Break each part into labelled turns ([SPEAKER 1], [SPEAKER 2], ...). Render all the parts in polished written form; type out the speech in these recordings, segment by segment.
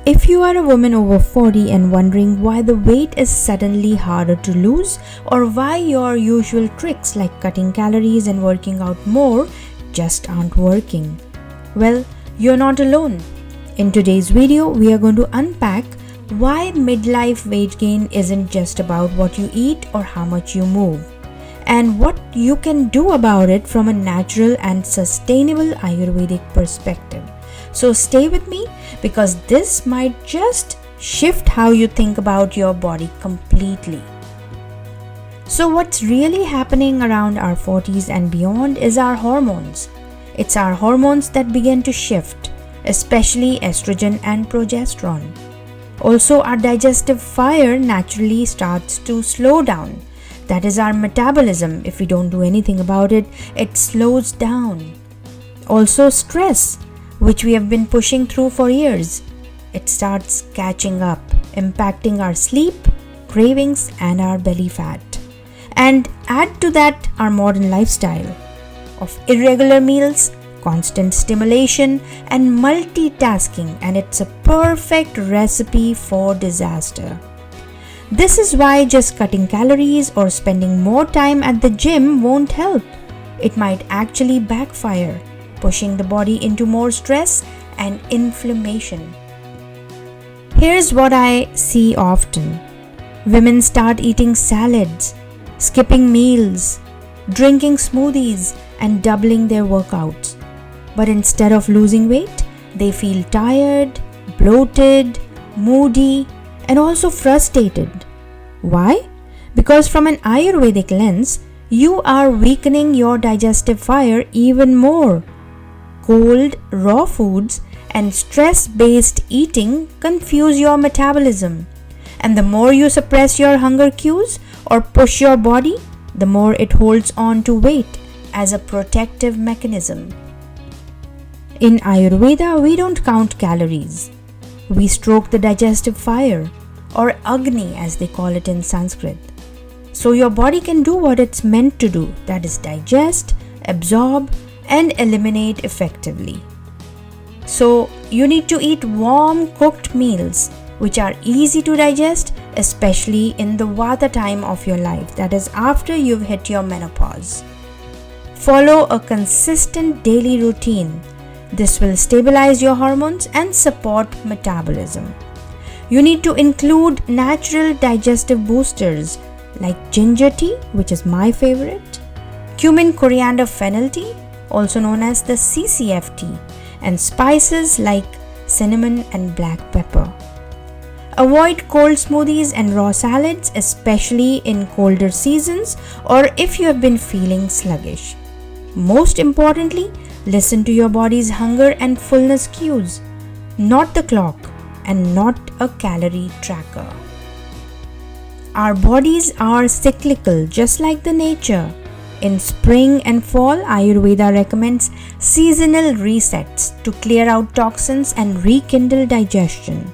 [SPEAKER 1] if you are a woman over 40 and wondering why the weight is suddenly harder to lose, or why your usual tricks like cutting calories and working out more just aren't working, well, you're not alone. In today's video, we are going to unpack why midlife weight gain isn't just about what you eat or how much you move, and what you can do about it from a natural and sustainable Ayurvedic perspective. So stay with me, because this might just shift how you think about your body completely. So what's really happening around our 40s and beyond is our hormones. It's our hormones that begin to shift, especially estrogen and progesterone. Also, our digestive fire naturally starts to slow down. That is our metabolism. If we don't do anything about it, it slows down. Also, stress, which we have been pushing through for years, it starts catching up, impacting our sleep, cravings, and our belly fat. And add to that our modern lifestyle of irregular meals, constant stimulation, and multitasking, and it's a perfect recipe for disaster. This is why just cutting calories or spending more time at the gym won't help. It might actually backfire, pushing the body into more stress and inflammation. Here's what I see often. Women start eating salads, skipping meals, drinking smoothies, and doubling their workouts. But instead of losing weight, they feel tired, bloated, moody, and also frustrated. Why? Because from an Ayurvedic lens, you are weakening your digestive fire even more. Cold, raw foods and stress-based eating confuse your metabolism. And the more you suppress your hunger cues or push your body, the more it holds on to weight as a protective mechanism. In Ayurveda, we don't count calories. We stroke the digestive fire, or Agni as they call it in Sanskrit. So your body can do what it's meant to do, that is digest, absorb, and eliminate effectively. So you need to eat warm cooked meals which are easy to digest, especially in the Vata time of your life, that is after you've hit your menopause. Follow a consistent daily routine. This will stabilize your hormones and support metabolism. You need to include natural digestive boosters like ginger tea, which is my favorite, cumin, coriander, fennel tea, also known as the CCF tea, and spices like cinnamon and black pepper. Avoid cold smoothies and raw salads, especially in colder seasons or if you have been feeling sluggish. Most importantly, listen to your body's hunger and fullness cues, not the clock and not a calorie tracker. Our bodies are cyclical, just like the nature. In spring and fall, Ayurveda recommends seasonal resets to clear out toxins and rekindle digestion.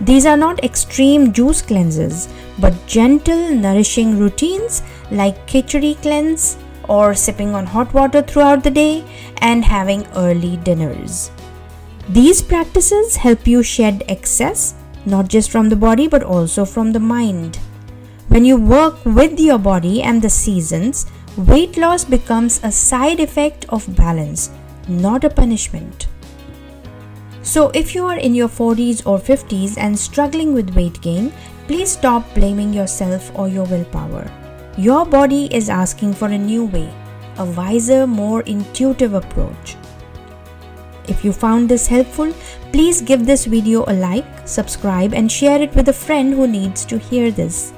[SPEAKER 1] These are not extreme juice cleanses, but gentle, nourishing routines like khichdi cleanse or sipping on hot water throughout the day and having early dinners. These practices help you shed excess, not just from the body but also from the mind. When you work with your body and the seasons, weight loss becomes a side effect of balance, not a punishment. So if you are in your 40s or 50s and struggling with weight gain, please stop blaming yourself or your willpower. Your body is asking for a new way, a wiser, more intuitive approach. If you found this helpful, please give this video a like, subscribe, and share it with a friend who needs to hear this.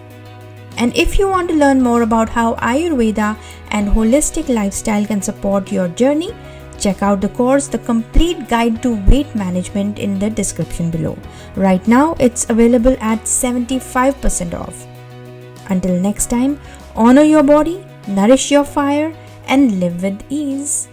[SPEAKER 1] And if you want to learn more about how Ayurveda and holistic lifestyle can support your journey, check out the course, The Complete Guide to Weight Management, in the description below. Right now, it's available at 75% off. Until next time, honor your body, nourish your fire, and live with ease.